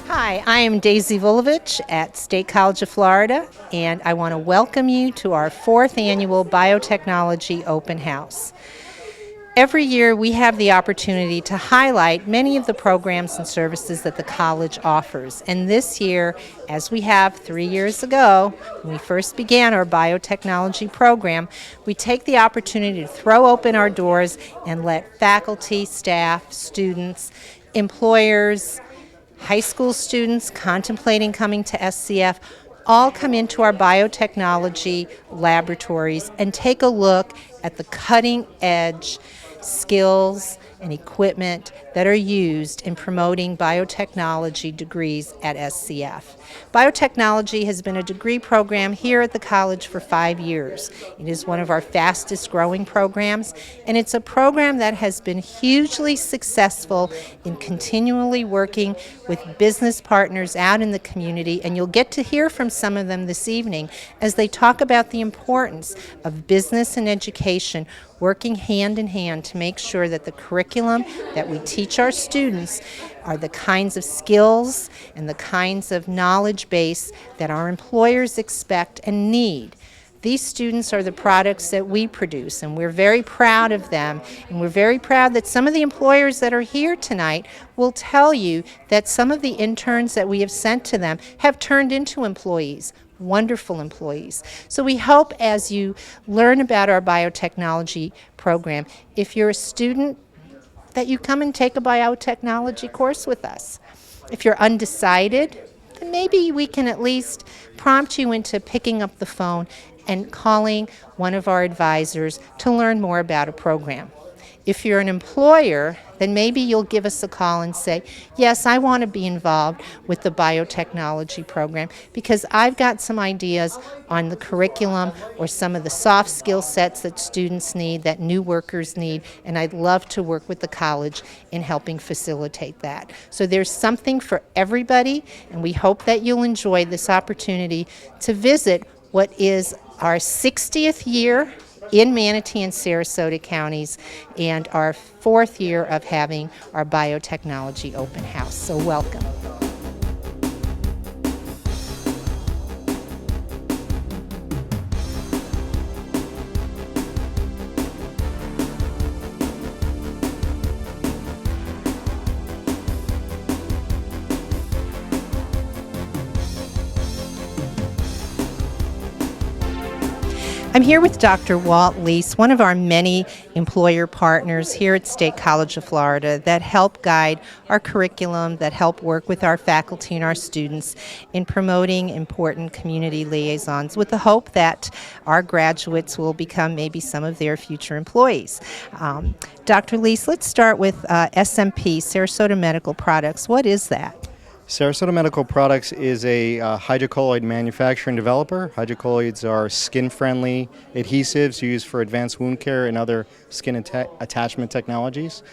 Hi, I am Daisy Vulovich at State College of Florida, and I want to welcome you to our 4th annual Biotechnology Open House. Every year we have the opportunity to highlight many of the programs and services that the college offers. And this year, as we have 3 years ago, when we first began our biotechnology program, we take the opportunity to throw open our doors and let faculty, staff, students, employers, high school students contemplating coming to SCF all come into our biotechnology laboratories and take a look at the cutting edge skills and equipment that are used in promoting biotechnology degrees at SCF. Biotechnology has been a degree program here at the college for 5 years. It is one of our fastest growing programs, and it's a program that has been hugely successful in continually working with business partners out in the community, and you'll get to hear from some of them this evening as they talk about the importance of business and education working hand in hand to make sure that the curriculum that we teach our students are the kinds of skills and the kinds of knowledge base that our employers expect and need. These students are the products that we produce, and we're very proud of them, and we're very proud that some of the employers that are here tonight will tell you that some of the interns that we have sent to them have turned into employees. Wonderful employees. So we hope as you learn about our biotechnology program, if you're a student, that you come and take a biotechnology course with us. If you're undecided, then maybe we can at least prompt you into picking up the phone and calling one of our advisors to learn more about a program. If you're an employer, then maybe you'll give us a call and say, yes, I want to be involved with the biotechnology program because I've got some ideas on the curriculum or some of the soft skill sets that students need, that new workers need, and I'd love to work with the college in helping facilitate that. So there's something for everybody, and we hope that you'll enjoy this opportunity to visit what is our 60th year in Manatee and Sarasota counties, and our 4th year of having our biotechnology open house. So welcome. I'm here with Dr. Walt Lease, one of our many employer partners here at State College of Florida that help guide our curriculum, that help work with our faculty and our students in promoting important community liaisons with the hope that our graduates will become maybe some of their future employees. Dr. Lease, let's start with SMP, Sarasota Medical Products. What is that? Sarasota Medical Products is a hydrocolloid manufacturer and developer. Hydrocolloids are skin-friendly adhesives used for advanced wound care and other skin attachment technologies.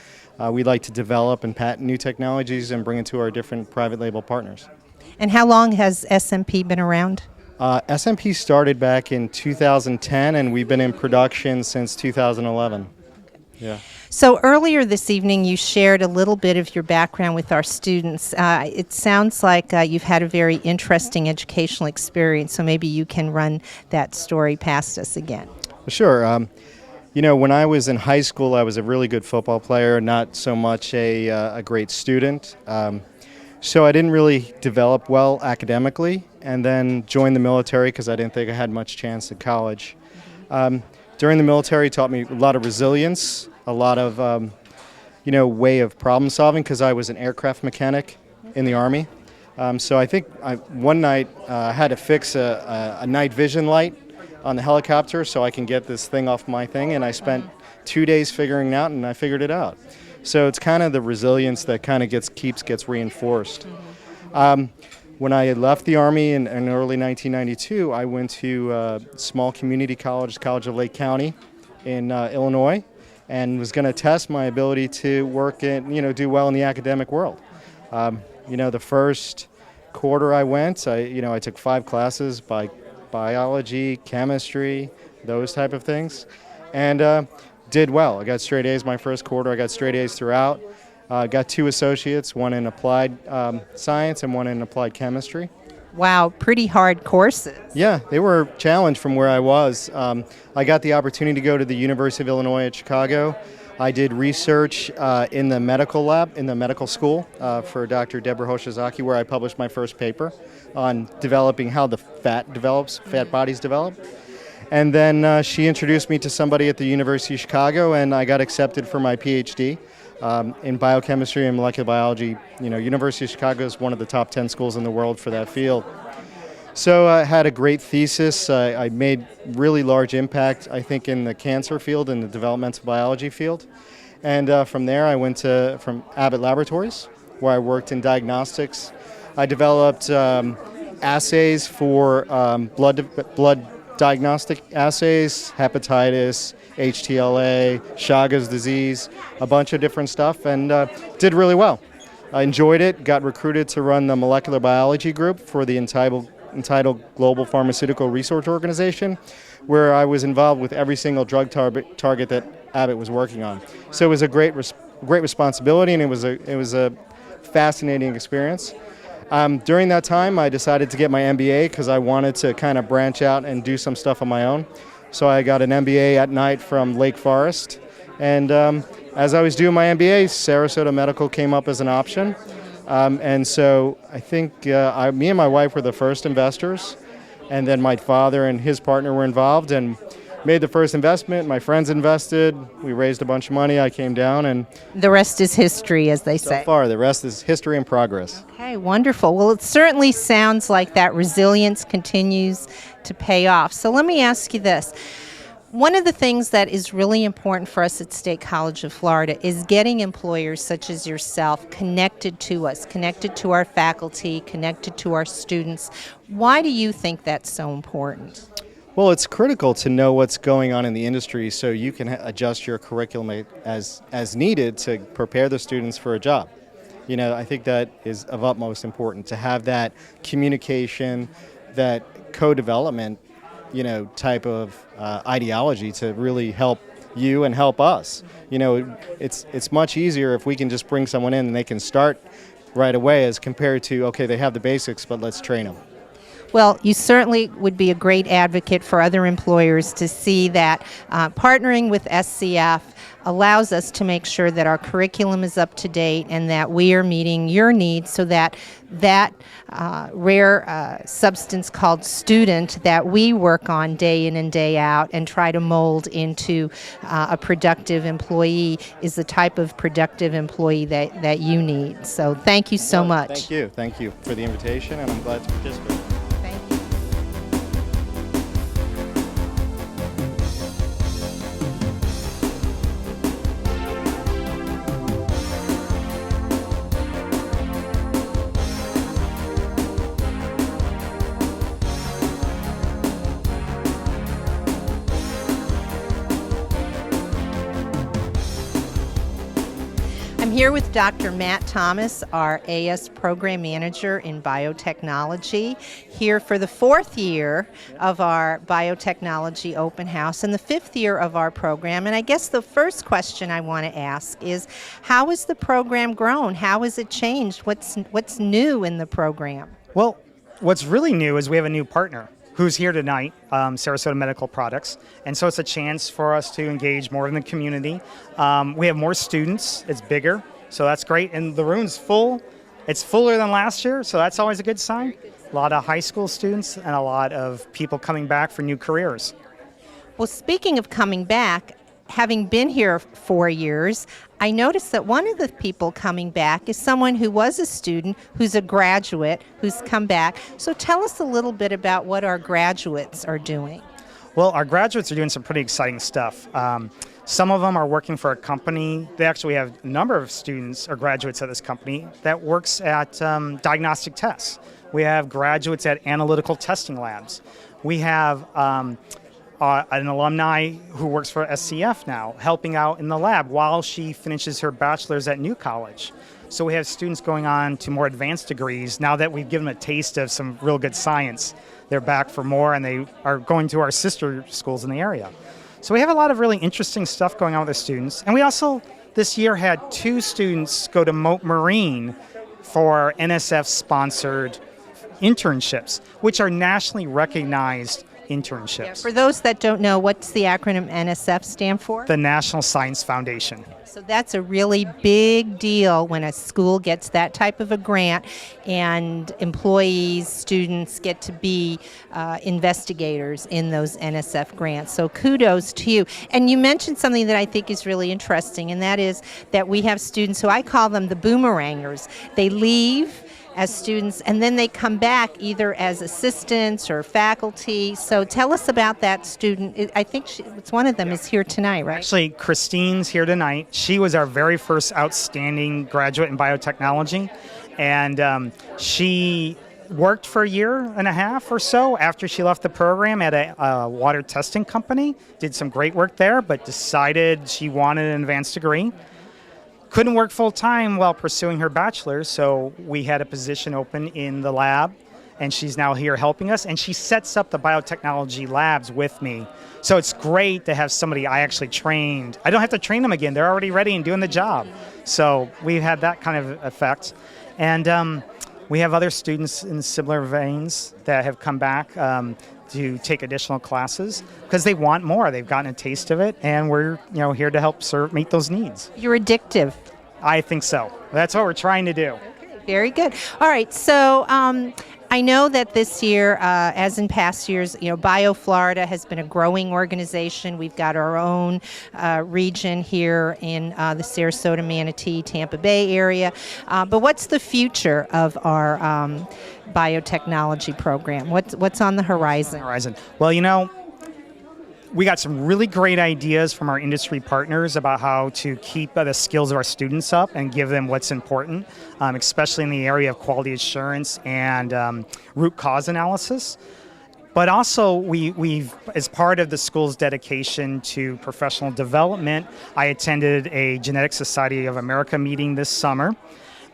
We like to develop and patent new technologies and bring it to our different private label partners. And how long has SMP been around? SMP started back in 2010, and we've been in production since 2011. Yeah. So earlier this evening you shared a little bit of your background with our students. It sounds like you've had a very interesting educational experience, so maybe you can run that story past us again. Sure. When I was in high school, I was a really good football player, not so much a great student. So I didn't really develop well academically, and then joined the military because I didn't think I had much chance at college. During the military, taught me a lot of resilience, a lot of way of problem solving because I was an aircraft mechanic in the Army. So I think one night I had to fix a night vision light on the helicopter so I can get this thing off my thing, and I spent 2 days figuring it out, and I figured it out. So it's kind of the resilience that kind of gets reinforced. When I left the Army in early 1992, I went to a small community college, College of Lake County in Illinois, and was going to test my ability to work and do well in the academic world. The first quarter I went, I took 5 classes by biology, chemistry, those type of things, and did well. I got straight A's my first quarter. I got straight A's throughout. Got 2 associates, one in applied science and one in applied chemistry. Wow, pretty hard courses. Yeah, they were challenged from where I was. I got the opportunity to go to the University of Illinois at Chicago. I did research in the medical lab, in the medical school for Dr. Deborah Hoshizaki, where I published my first paper on developing how the fat bodies develop. And then she introduced me to somebody at the University of Chicago, and I got accepted for my PhD in biochemistry and molecular biology. University of Chicago is one of the top 10 schools in the world for that field. So I had a great thesis. I made really large impact, I think, in the cancer field, in the developmental biology field. And from there, I went from Abbott Laboratories, where I worked in diagnostics. I developed assays for blood diagnostic assays, hepatitis, HTLA, Chagas disease, a bunch of different stuff, and did really well. I enjoyed it, got recruited to run the molecular biology group for the Untitled Global Pharmaceutical Research Organization, where I was involved with every single drug target that Abbott was working on. So it was a great responsibility, and it was a fascinating experience. During that time, I decided to get my MBA because I wanted to kind of branch out and do some stuff on my own. So I got an MBA at night from Lake Forest, and as I was doing my MBA, Sarasota Medical came up as an option. And so I think me and my wife were the first investors, and then my father and his partner were involved and made the first investment. My friends invested. We raised a bunch of money. I came down, and the rest is history, as they say. So far, the rest is history and progress. Okay, wonderful. Well, it certainly sounds like that resilience continues to pay off. So let me ask you this. One of the things that is really important for us at State College of Florida is getting employers such as yourself connected to us, connected to our faculty, connected to our students. Why do you think that's so important? Well, it's critical to know what's going on in the industry so you can adjust your curriculum as needed to prepare the students for a job. I think that is of utmost importance to have that communication, that co-development, type of ideology to really help you and help us. It's much easier if we can just bring someone in and they can start right away as compared to, okay, they have the basics, but let's train them. Well, you certainly would be a great advocate for other employers to see that partnering with SCF allows us to make sure that our curriculum is up to date and that we are meeting your needs so that rare substance called student that we work on day in and day out and try to mold into a productive employee is the type of productive employee that you need. So thank you so much. Thank you for the invitation, and I'm glad to participate. I'm here with Dr. Matt Thomas, our AS Program Manager in Biotechnology, here for the 4th year of our Biotechnology Open House and the 5th year of our program. And I guess the first question I want to ask is, how has the program grown? How has it changed? What's new in the program? Well, what's really new is we have a new partner. who's here tonight, Sarasota Medical Products. And so it's a chance for us to engage more in the community. We have more students, it's bigger, so that's great. And the room's full. It's fuller than last year, so that's always a good sign. A lot of high school students and a lot of people coming back for new careers. Well, speaking of coming back, having been here 4 years, I noticed that one of the people coming back is someone who was a student, who's a graduate, who's come back. So tell us a little bit about what our graduates are doing. Well, our graduates are doing some pretty exciting stuff. Some of them are working for a company. We have a number of students or graduates at this company that works at diagnostic tests. We have graduates at analytical testing labs. We have an alumni who works for SCF now, helping out in the lab while she finishes her bachelor's at New College. So we have students going on to more advanced degrees. Now that we've given them a taste of some real good science, they're back for more, and they are going to our sister schools in the area. So we have a lot of really interesting stuff going on with the students. And we also, this year, had 2 students go to Moat Marine for NSF-sponsored internships, which are nationally recognized internships. Yeah, for those that don't know, what's the acronym NSF stand for? The National Science Foundation. So that's a really big deal when a school gets that type of a grant and employees, students get to be investigators in those NSF grants. So kudos to you. And you mentioned something that I think is really interesting, and that is that we have students who I call them the boomerangers. They leave as students, and then they come back either as assistants or faculty. So tell us about that student. I think it's one of them is here tonight, right? Actually, Christine's here tonight. She was our very first outstanding graduate in biotechnology, and she worked for a year and a half or so after she left the program at a water testing company, did some great work there, but decided she wanted an advanced degree. Couldn't work full-time while pursuing her bachelor's, so we had a position open in the lab, and she's now here helping us, and she sets up the biotechnology labs with me. So it's great to have somebody I actually trained. I don't have to train them again. They're already ready and doing the job. So we've had that kind of effect. And we have other students in similar veins that have come back to take additional classes because they want more. They've gotten a taste of it, and we're here to help meet those needs. You're addictive. I think so. That's what we're trying to do. Okay, very good. All right, so I know that this year, as in past years, BioFlorida has been a growing organization. We've got our own region here in the Sarasota, Manatee, Tampa Bay area. But what's the future of our biotechnology program? What's on the horizon? Well, we got some really great ideas from our industry partners about how to keep the skills of our students up and give them what's important, especially in the area of quality assurance and root cause analysis. But also, we've, as part of the school's dedication to professional development, I attended a Genetic Society of America meeting this summer,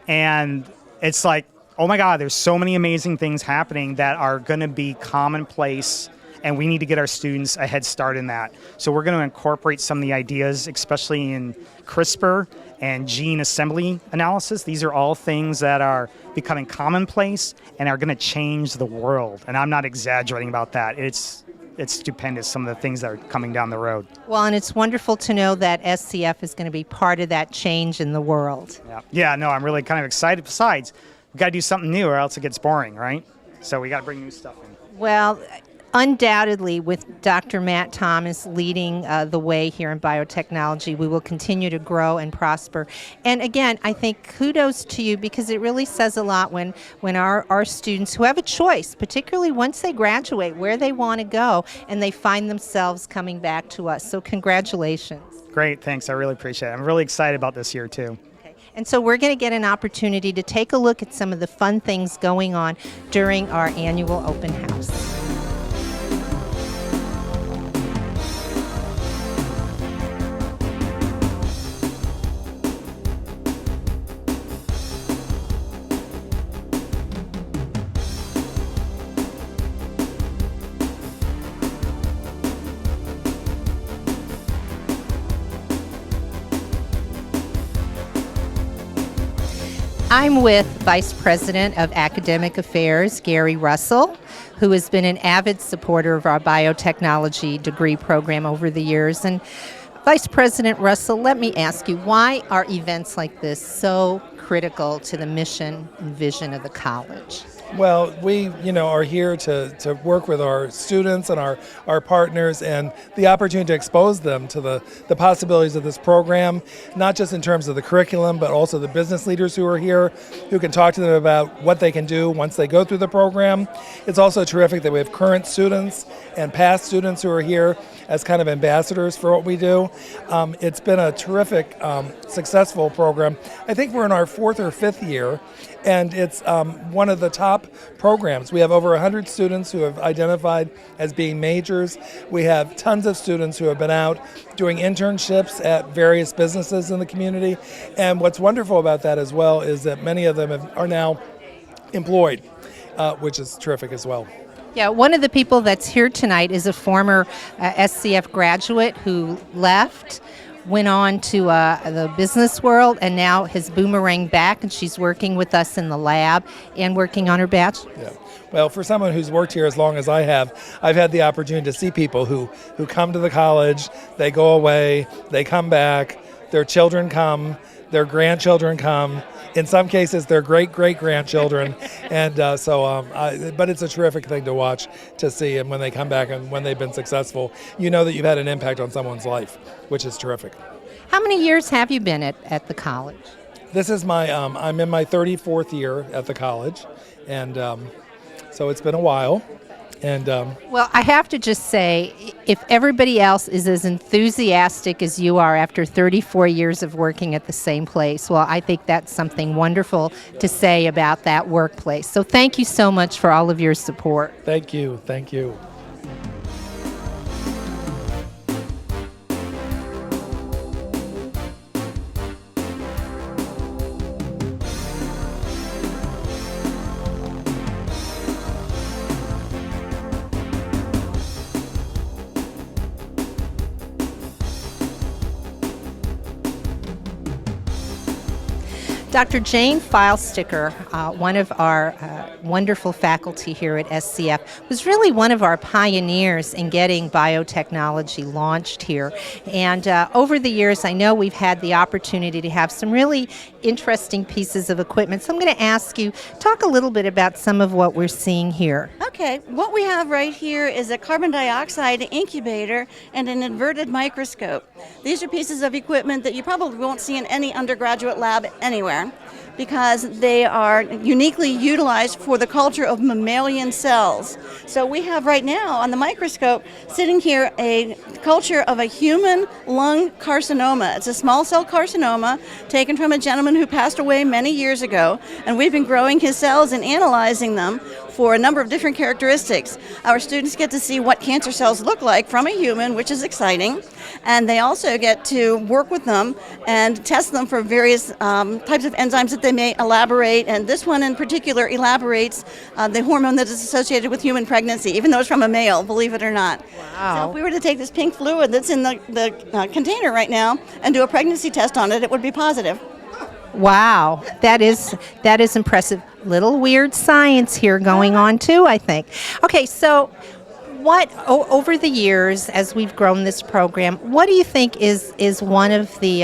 and it's like, oh my God, there's so many amazing things happening that are going to be commonplace, and we need to get our students a head start in that. So we're going to incorporate some of the ideas, especially in CRISPR and gene assembly analysis. These are all things that are becoming commonplace and are going to change the world. And I'm not exaggerating about that. It's stupendous, some of the things that are coming down the road. Well, and it's wonderful to know that SCF is going to be part of that change in the world. Yeah, no, I'm really kind of excited. Besides, we got to do something new or else it gets boring, right? So we got to bring new stuff in. Well, undoubtedly, with Dr. Matt Thomas leading the way here in biotechnology, we will continue to grow and prosper. And again, I think kudos to you because it really says a lot when our students who have a choice, particularly once they graduate, where they want to go, and they find themselves coming back to us. So congratulations. Great, thanks. I really appreciate it. I'm really excited about this year, too. And so we're going to get an opportunity to take a look at some of the fun things going on during our annual open house. I'm with Vice President of Academic Affairs, Gary Russell, who has been an avid supporter of our biotechnology degree program over the years. And Vice President Russell, let me ask you, why are events like this so critical to the mission and vision of the college? Well, we, are here to work with our students and our partners, and the opportunity to expose them to the possibilities of this program, not just in terms of the curriculum, but also the business leaders who are here, who can talk to them about what they can do once they go through the program. It's also terrific that we have current students and past students who are here as kind of ambassadors for what we do. It's been a terrific, successful program. I think we're in our 4th or 5th year, and it's one of the top programs. We have over 100 students who have identified as being majors. We have tons of students who have been out doing internships at various businesses in the community. And what's wonderful about that as well is that many of them are now employed, which is terrific as well. Yeah, one of the people that's here tonight is a former SCF graduate who left, went on to the business world, and now has boomeranged back, and she's working with us in the lab and working on her bachelor's. Yeah. Well, for someone who's worked here as long as I have, I've had the opportunity to see people who come to the college, they go away, they come back, their children come, their grandchildren come, in some cases their great-great-grandchildren, and but it's a terrific thing to watch, to see, and when they come back and when they've been successful, you know that you've had an impact on someone's life, which is terrific. How many years have you been at the college? This is I'm in my 34th year at the college, and so it's been a while. And well, I have to just say, if everybody else is as enthusiastic as you are after 34 years of working at the same place, well, I think that's something wonderful to say about that workplace. So thank you so much for all of your support. Thank you. Thank you. Dr. Jane Filesticker, one of our wonderful faculty here at SCF, was really one of our pioneers in getting biotechnology launched here. And over the years, I know we've had the opportunity to have some really interesting pieces of equipment. So I'm going to ask you, talk a little bit about some of what we're seeing here. Okay, what we have right here is a carbon dioxide incubator and an inverted microscope. These are pieces of equipment that you probably won't see in any undergraduate lab anywhere, because they are uniquely utilized for the culture of mammalian cells. So we have right now on the microscope sitting here a culture of a human lung carcinoma. It's a small cell carcinoma taken from a gentleman who passed away many years ago, and we've been growing his cells and analyzing them for a number of different characteristics. Our students get to see what cancer cells look like from a human, which is exciting, and they also get to work with them and test them for various types of enzymes that they may elaborate, and this one in particular elaborates the hormone that is associated with human pregnancy, even though it's from a male, believe it or not. Wow. So if we were to take this pink fluid that's in the container right now and do a pregnancy test on it, it would be positive. Wow, that is impressive. Little weird science here going on too, I think. Okay, so over the years, as we've grown this program, what do you think is one of the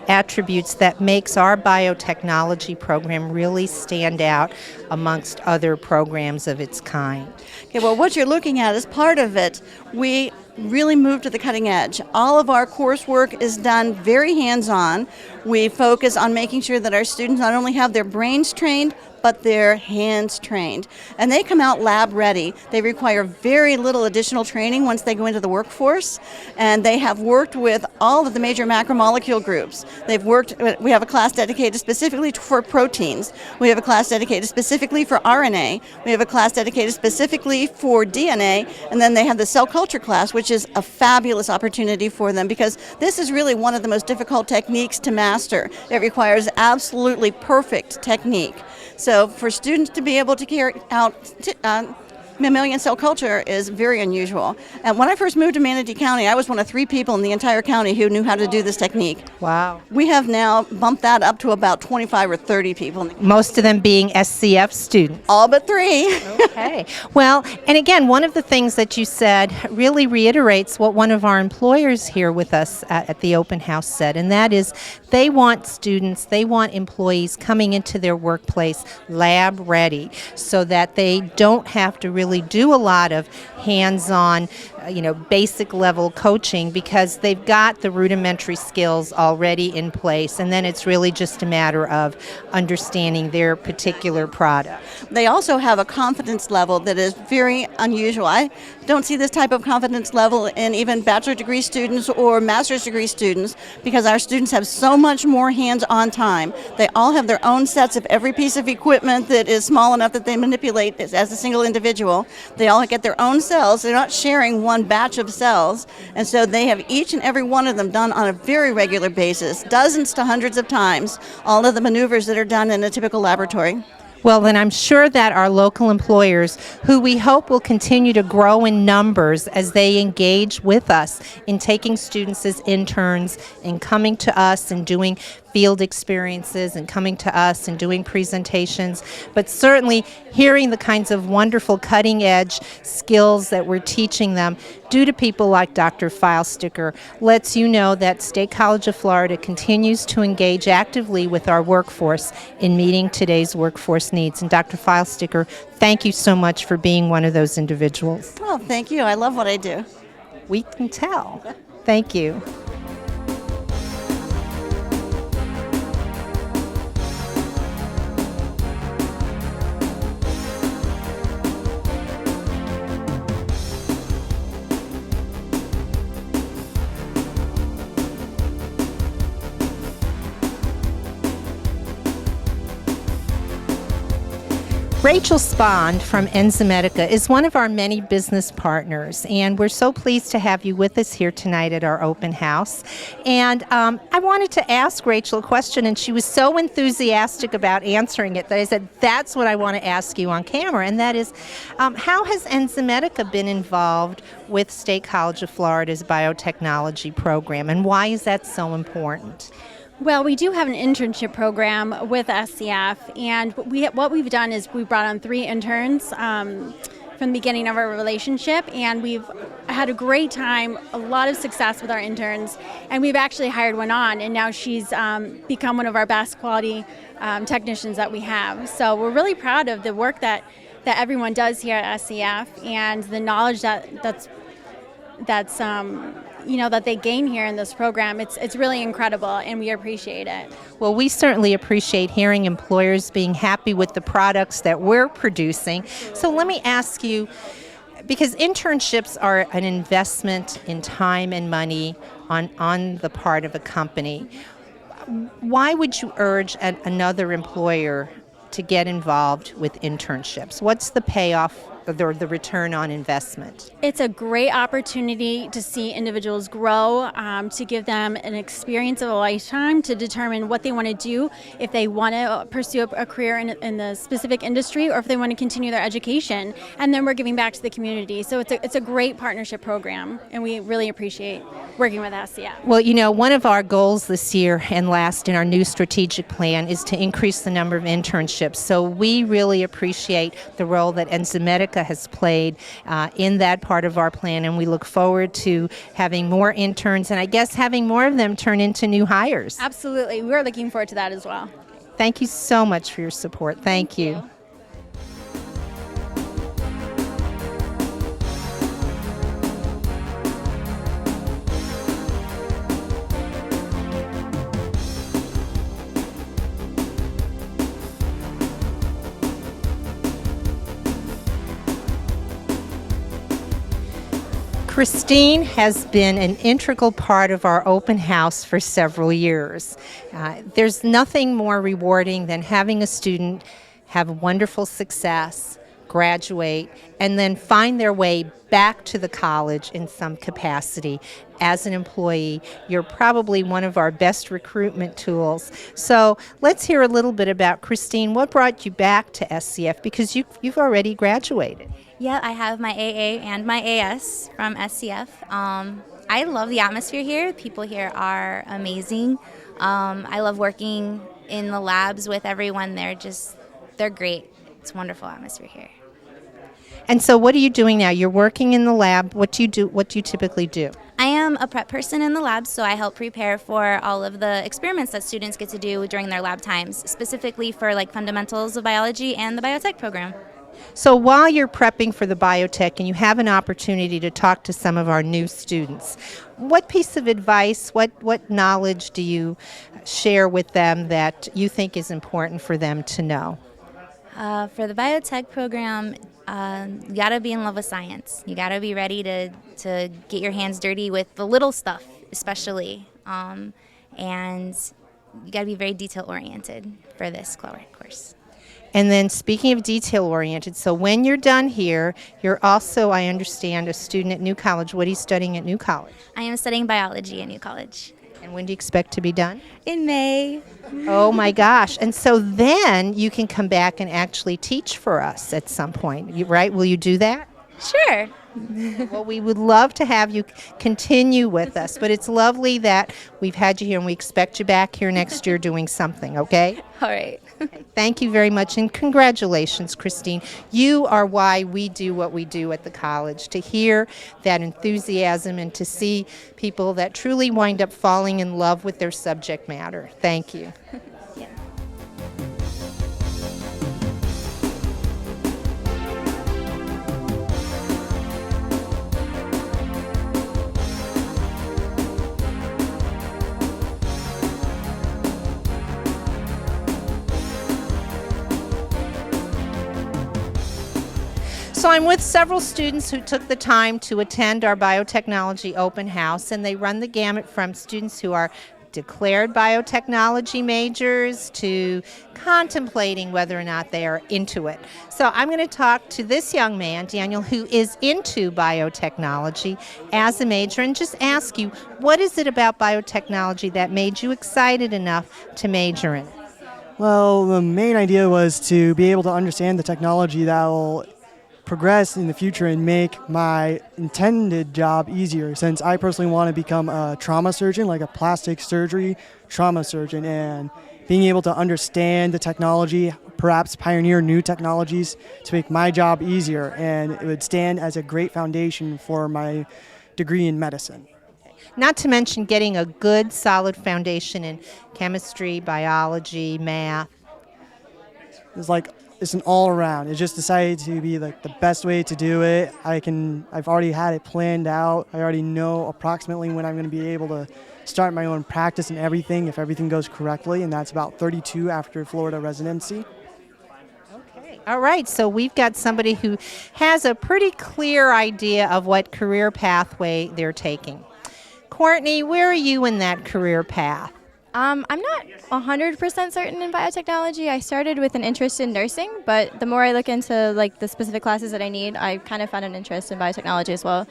attributes that makes our biotechnology program really stand out amongst other programs of its kind? Okay, well, what you're looking at is part of it. We really move to the cutting edge. All of our coursework is done very hands-on. We focus on making sure that our students not only have their brains trained, but their hands trained. And they come out lab ready. They require very little additional training once they go into the workforce, and they have worked with all of the major macromolecule groups. We have a class dedicated specifically for proteins. We have a class dedicated specifically for RNA. We have a class dedicated specifically for DNA, and then they have the cell culture class, which is a fabulous opportunity for them because this is really one of the most difficult techniques to master. It requires absolutely perfect technique. So for students to be able to carry out mammalian cell culture is very unusual. And when I first moved to Manatee County, I was one of 3 people in the entire county who knew how to do this technique. Wow. We have now bumped that up to about 25 or 30 people. Most of them being SCF students. All but 3. Okay. Well, and again, one of the things that you said really reiterates what one of our employers here with us at the open house said, and that is they want students, they want employees coming into their workplace lab ready so that they don't have to really do a lot of hands-on, basic level coaching because they've got the rudimentary skills already in place, and then it's really just a matter of understanding their particular product. They also have a confidence level that is very unusual. I don't see this type of confidence level in even bachelor degree students or master's degree students because our students have so much more hands-on time. They all have their own sets of every piece of equipment that is small enough that they manipulate as a single individual. They all get their own cells. They're not sharing one batch of cells, and so they have each and every one of them done on a very regular basis, dozens to hundreds of times, all of the maneuvers that are done in a typical laboratory. Well, then I'm sure that our local employers, who we hope will continue to grow in numbers as they engage with us in taking students as interns and coming to us and doing field experiences and coming to us and doing presentations, but certainly hearing the kinds of wonderful cutting-edge skills that we're teaching them due to people like Dr. Filesticker lets you know that State College of Florida continues to engage actively with our workforce in meeting today's workforce needs. And Dr. Filesticker, thank you so much for being one of those individuals. Well, thank you. I love what I do. We can tell. Thank you. Rachel Spond from Enzymedica is one of our many business partners, and we're so pleased to have you with us here tonight at our open house. And I wanted to ask Rachel a question, and she was so enthusiastic about answering it that I said, that's what I want to ask you on camera, and that is, how has Enzymedica been involved with State College of Florida's biotechnology program, and why is that so important? Well, we do have an internship program with SCF, and what we've done is we brought on 3 interns from the beginning of our relationship, and we've had a great time, a lot of success with our interns, and we've actually hired one on, and now she's become one of our best quality technicians that we have. So we're really proud of the work that everyone does here at SCF and the knowledge that's that they gain here in this program. It's really incredible, and we appreciate it. Well, we certainly appreciate hearing employers being happy with the products that we're producing. So let me ask you, because internships are an investment in time and money on the part of a company, why would you urge another employer to get involved with internships? What's the payoff, the return on investment? It's a great opportunity to see individuals grow, to give them an experience of a lifetime, to determine what they want to do, if they want to pursue a career in the specific industry, or if they want to continue their education. And then we're giving back to the community. So it's a great partnership program, and we really appreciate working with SCF. Well, one of our goals this year and last in our new strategic plan is to increase the number of internships. So we really appreciate the role that Enzymedica has played in that part of our plan, and we look forward to having more interns and I guess having more of them turn into new hires. Absolutely. We're looking forward to that as well. Thank you so much for your support. Thank you. Christine has been an integral part of our open house for several years. There's nothing more rewarding than having a student have wonderful success, graduate, and then find their way back to the college in some capacity. As an employee, you're probably one of our best recruitment tools. So let's hear a little bit about Christine. What brought you back to SCF? Because you've already graduated. Yeah, I have my AA and my AS from SCF. I love the atmosphere here. People here are amazing. I love working in the labs with everyone. They're great. It's a wonderful atmosphere here. And so, what are you doing now? You're working in the lab. What do you do? What do you typically do? I am a prep person in the lab, so I help prepare for all of the experiments that students get to do during their lab times, specifically for like fundamentals of biology and the biotech program. So while you're prepping for the biotech and you have an opportunity to talk to some of our new students, what piece of advice, what knowledge do you share with them that you think is important for them to know? For the biotech program, you gotta be in love with science. You gotta be ready to get your hands dirty with the little stuff, especially. And you gotta be very detail oriented for this course. And then speaking of detail oriented, so when you're done here, you're also, I understand, a student at New College. What are you studying at New College? I am studying biology at New College. And when do you expect to be done? In May. Oh my gosh. And so then you can come back and actually teach for us at some point, right? Will you do that? Sure. Well, we would love to have you continue with us, but it's lovely that we've had you here and we expect you back here next year doing something, okay? All right. Thank you very much, and congratulations, Christine. You are why we do what we do at the college, to hear that enthusiasm and to see people that truly wind up falling in love with their subject matter. Thank you. Yeah. So I'm with several students who took the time to attend our biotechnology open house, and they run the gamut from students who are declared biotechnology majors to contemplating whether or not they are into it. So I'm going to talk to this young man, Daniel, who is into biotechnology as a major, and just ask you, what is it about biotechnology that made you excited enough to major in it? Well, the main idea was to be able to understand the technology that will progress in the future and make my intended job easier, since I personally want to become a trauma surgeon, like a plastic surgery trauma surgeon, and being able to understand the technology, perhaps pioneer new technologies to make my job easier, and it would stand as a great foundation for my degree in medicine. Not to mention getting a good, solid foundation in chemistry, biology, math. It's an all around. It just decided to be like the best way to do it. I've already had it planned out. I already know approximately when I'm going to be able to start my own practice and everything if everything goes correctly, and that's about 32 after Florida residency. Okay. All right, so we've got somebody who has a pretty clear idea of what career pathway they're taking. Courtney, where are you in that career path? I'm not 100% certain in biotechnology. I started with an interest in nursing, but the more I look into like the specific classes that I need, I kind of found an interest in biotechnology as well.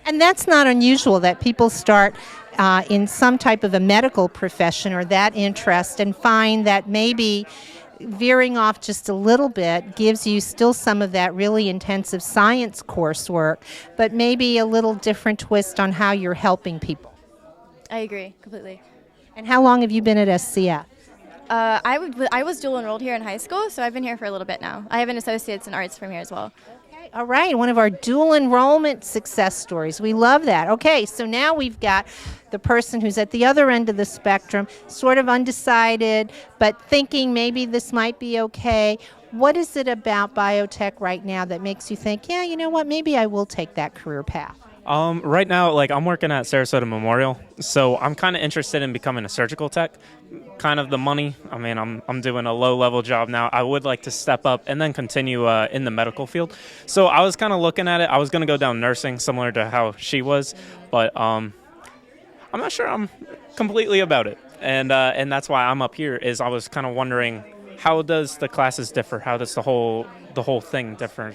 And that's not unusual that people start in some type of a medical profession or that interest and find that maybe veering off just a little bit gives you still some of that really intensive science coursework, but maybe a little different twist on how you're helping people. I agree completely. And how long have you been at SCF? I was dual enrolled here in high school, so I've been here for a little bit now. I have an associate's in arts from here as well. Okay, all right, one of our dual enrollment success stories. We love that. Okay, so now we've got the person who's at the other end of the spectrum, sort of undecided, but thinking maybe this might be okay. What is it about biotech right now that makes you think, yeah, you know what, maybe I will take that career path? Right now, I'm working at Sarasota Memorial, so I'm kind of interested in becoming a surgical tech. Kind of the money. I mean, I'm doing a low-level job now. I would like to step up and then continue in the medical field. So I was kind of looking at it. I was going to go down nursing, similar to how she was, but I'm not sure I'm completely about it. And that's why I'm up here. Is I was kind of wondering, how does the classes differ? How does the whole thing differ?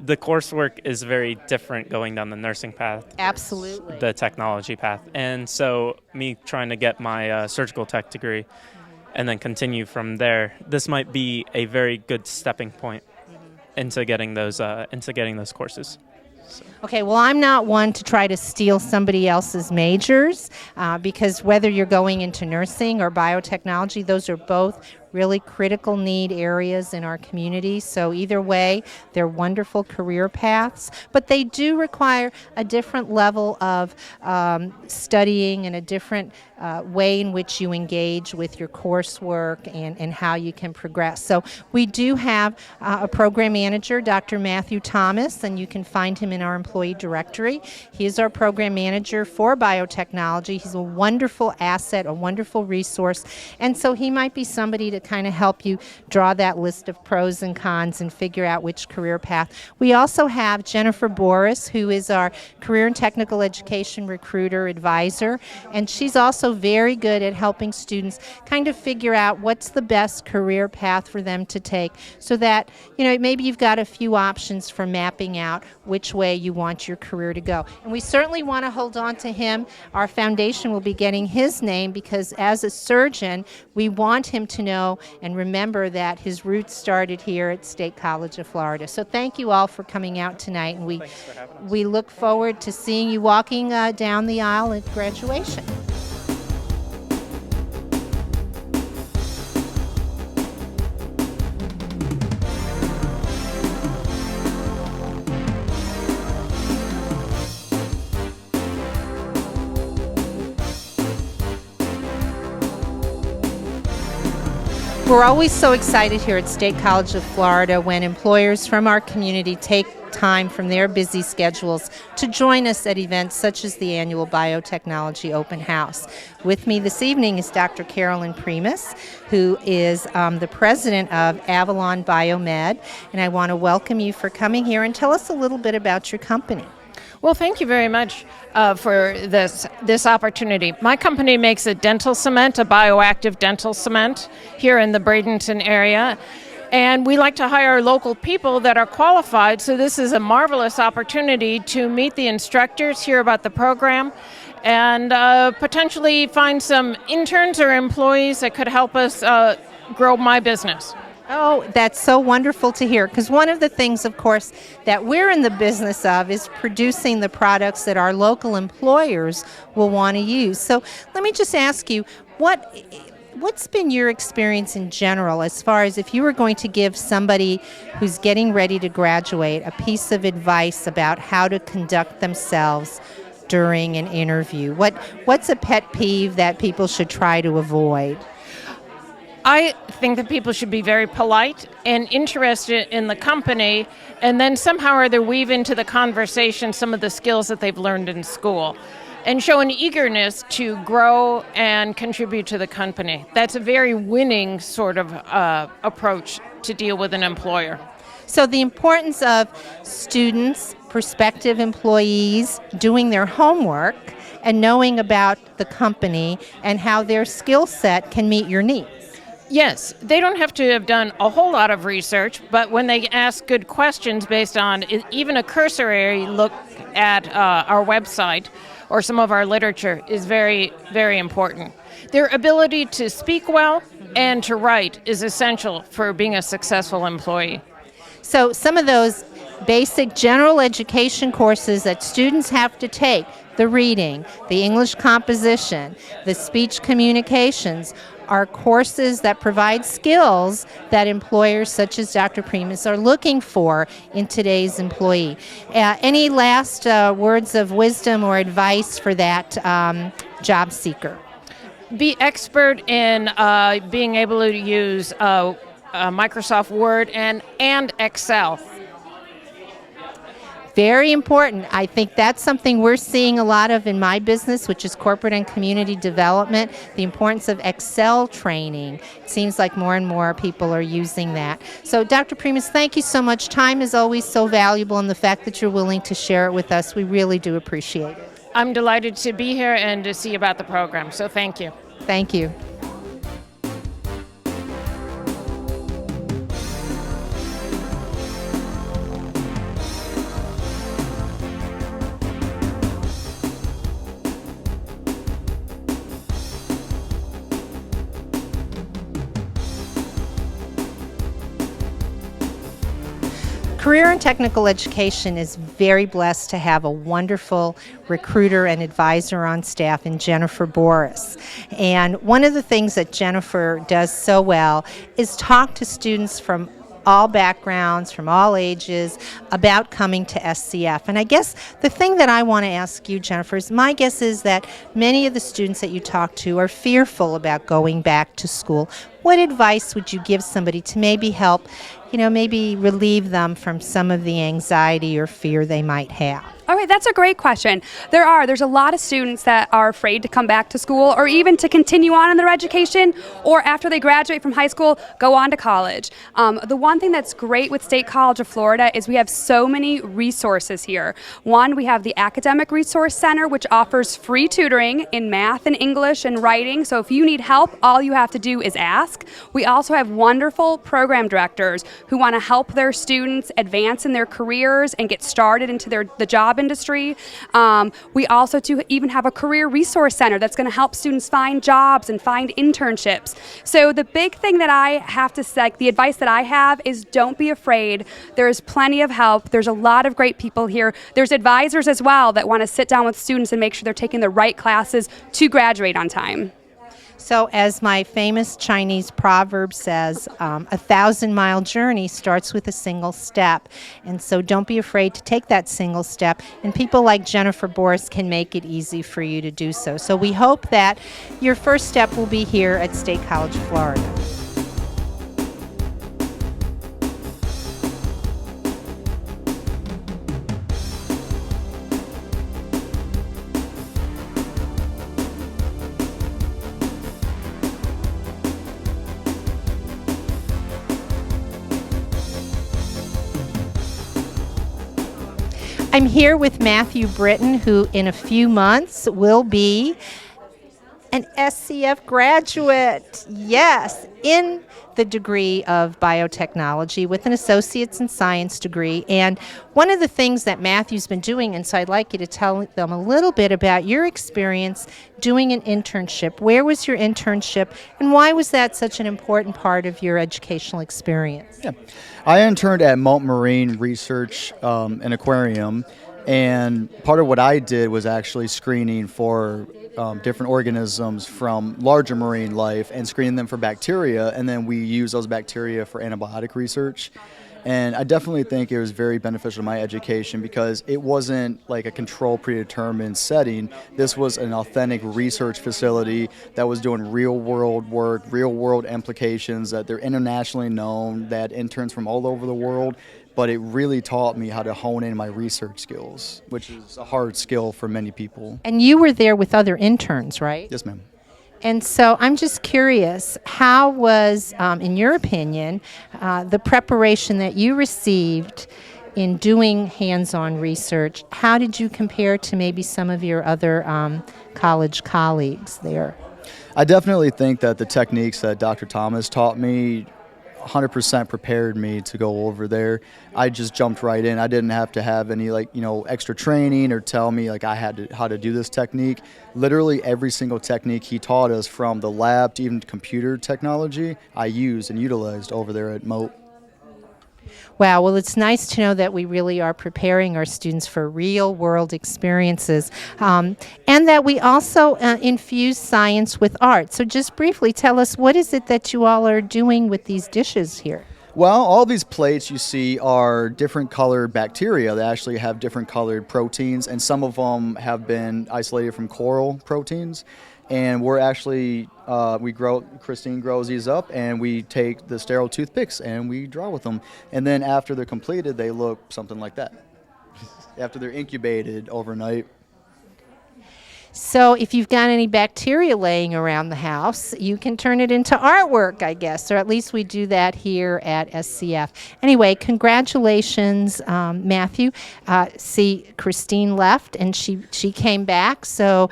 The coursework is very different going down the nursing path. Absolutely. The technology path. And so me trying to get my surgical tech degree and then continue from there, this might be a very good stepping point. into getting those courses. Okay, well, I'm not one to try to steal somebody else's majors because whether you're going into nursing or biotechnology, those are both really critical need areas in our community. So either way, they're wonderful career paths, but they do require a different level of studying and a different way in which you engage with your coursework and how you can progress. So we do have a program manager, Dr. Matthew Thomas, and you can find him in our employee directory. He is our program manager for biotechnology. He's a wonderful asset, a wonderful resource, and so he might be somebody to kind of help you draw that list of pros and cons and figure out which career path. We also have Jennifer Boris, who is our career and technical education recruiter advisor, and she's also very good at helping students kind of figure out what's the best career path for them to take so that, maybe you've got a few options for mapping out which way you want your career to go. And we certainly want to hold on to him. Our foundation will be getting his name because as a surgeon, we want him to know and remember that his roots started here at State College of Florida. So thank you all for coming out tonight, and we look forward to seeing you walking down the aisle at graduation. We're always so excited here at State College of Florida when employers from our community take time from their busy schedules to join us at events such as the annual Biotechnology Open House. With me this evening is Dr. Carolyn Primus, who is the president of Avalon Biomed, and I want to welcome you for coming here and tell us a little bit about your company. Well, thank you very much for this opportunity. My company makes a dental cement, a bioactive dental cement here in the Bradenton area. And we like to hire local people that are qualified, so this is a marvelous opportunity to meet the instructors, hear about the program, and potentially find some interns or employees that could help us grow my business. Oh, that's so wonderful to hear, because one of the things, of course, that we're in the business of is producing the products that our local employers will want to use. So let me just ask you, what's been your experience in general as far as if you were going to give somebody who's getting ready to graduate a piece of advice about how to conduct themselves during an interview? What's a pet peeve that people should try to avoid? I think that people should be very polite and interested in the company, and then somehow or other weave into the conversation some of the skills that they've learned in school, and show an eagerness to grow and contribute to the company. That's a very winning sort of approach to deal with an employer. So the importance of students, prospective employees, doing their homework and knowing about the company and how their skill set can meet your needs. Yes, they don't have to have done a whole lot of research, but when they ask good questions based on even a cursory look at our website or some of our literature is very, very important. Their ability to speak well and to write is essential for being a successful employee. So some of those basic general education courses that students have to take, the reading, the English composition, the speech communications, are courses that provide skills that employers such as Dr. Primus are looking for in today's employee. Any last words of wisdom or advice for that job seeker? Be expert in being able to use Microsoft Word and Excel. Very important. I think that's something we're seeing a lot of in my business, which is corporate and community development, the importance of Excel training. It seems like more and more people are using that. So Dr. Primus, thank you so much. Time is always so valuable, and the fact that you're willing to share it with us, we really do appreciate it. I'm delighted to be here and to see about the program, so thank you. Thank you. Career and Technical Education is very blessed to have a wonderful recruiter and advisor on staff in Jennifer Boris. And one of the things that Jennifer does so well is talk to students from all backgrounds, from all ages, about coming to SCF. And I guess the thing that I want to ask you, Jennifer, is my guess is that many of the students that you talk to are fearful about going back to school. What advice would you give somebody to maybe help, maybe relieve them from some of the anxiety or fear they might have? All right, that's a great question. There's a lot of students that are afraid to come back to school or even to continue on in their education, or after they graduate from high school, go on to college. The one thing that's great with State College of Florida is we have so many resources here. One, we have the Academic Resource Center, which offers free tutoring in math and English and writing. So if you need help, all you have to do is ask. We also have wonderful program directors who want to help their students advance in their careers and get started into the job industry. We also even have a career resource center that's going to help students find jobs and find internships. So the big thing that I have to say, the advice that I have is don't be afraid. There's plenty of help. There's a lot of great people here. There's advisors as well that want to sit down with students and make sure they're taking the right classes to graduate on time. So as my famous Chinese proverb says, 1,000-mile journey starts with a single step. And so don't be afraid to take that single step. And people like Jennifer Boris can make it easy for you to do so. So we hope that your first step will be here at State College of Florida. I'm here with Matthew Britton, who in a few months will be an SCF graduate. Yes, in the degree of biotechnology with an associate's in science degree. And one of the things that Matthew's been doing, and so I'd like you to tell them a little bit about your experience doing an internship. Where was your internship, and why was that such an important part of your educational experience? Yeah. I interned at Mount Marine Research and Aquarium, and part of what I did was actually screening for different organisms from larger marine life and screening them for bacteria, and then we use those bacteria for antibiotic research. And I definitely think it was very beneficial to my education because it wasn't like a controlled, predetermined setting. This was an authentic research facility that was doing real-world work, real-world implications, that they're internationally known, that had interns from all over the world. But it really taught me how to hone in my research skills, which is a hard skill for many people. And you were there with other interns, right? Yes, ma'am. And so I'm just curious, how was, in your opinion, the preparation that you received in doing hands-on research? How did you compare to maybe some of your other college colleagues there? I definitely think that the techniques that Dr. Thomas taught me 100% prepared me to go over there. I just jumped right in. I didn't have to have any extra training or tell me how to do this technique. Literally every single technique he taught us, from the lab to even computer technology, I used and utilized over there at Moat. Wow, well, it's nice to know that we really are preparing our students for real-world experiences, and that we also infuse science with art. So just briefly tell us, what is it that you all are doing with these dishes here? Well, all these plates you see are different colored bacteria. They actually have different colored proteins, and some of them have been isolated from coral proteins. And we're actually, Christine grows these up, and we take the sterile toothpicks and we draw with them. And then after they're completed, they look something like that. After they're incubated overnight. So if you've got any bacteria laying around the house, you can turn it into artwork, I guess, or at least we do that here at SCF. Anyway, congratulations, Matthew. See, Christine left and she came back, so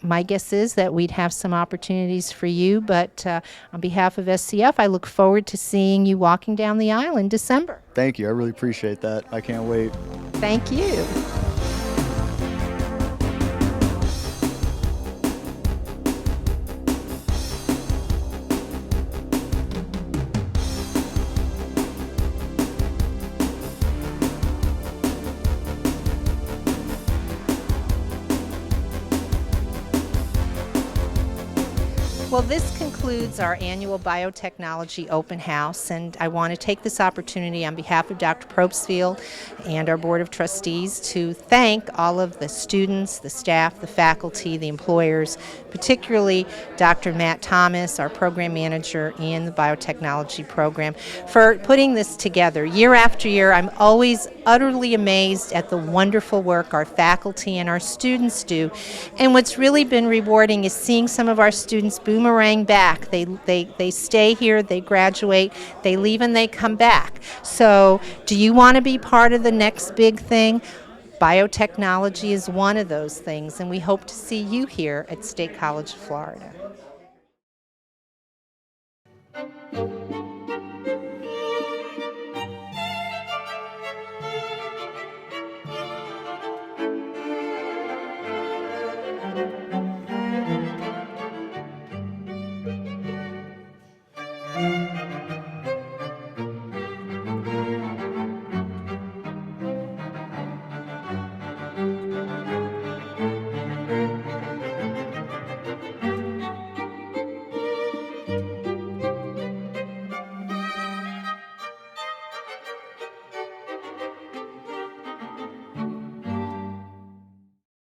my guess is that we'd have some opportunities for you, but on behalf of SCF, I look forward to seeing you walking down the aisle in December. Thank you. I really appreciate that. I can't wait. Thank you. Well, this concludes our annual Biotechnology Open House, and I want to take this opportunity on behalf of Dr. Probstfield and our Board of Trustees to thank all of the students, the staff, the faculty, the employers, particularly Dr. Matt Thomas, our program manager in the biotechnology program, for putting this together. Year after year, I'm always utterly amazed at the wonderful work our faculty and our students do. And what's really been rewarding is seeing some of our students boomerang back. They stay here, they graduate, they leave, and they come back. So do you want to be part of the next big thing? Biotechnology is one of those things, and we hope to see you here at State College of Florida.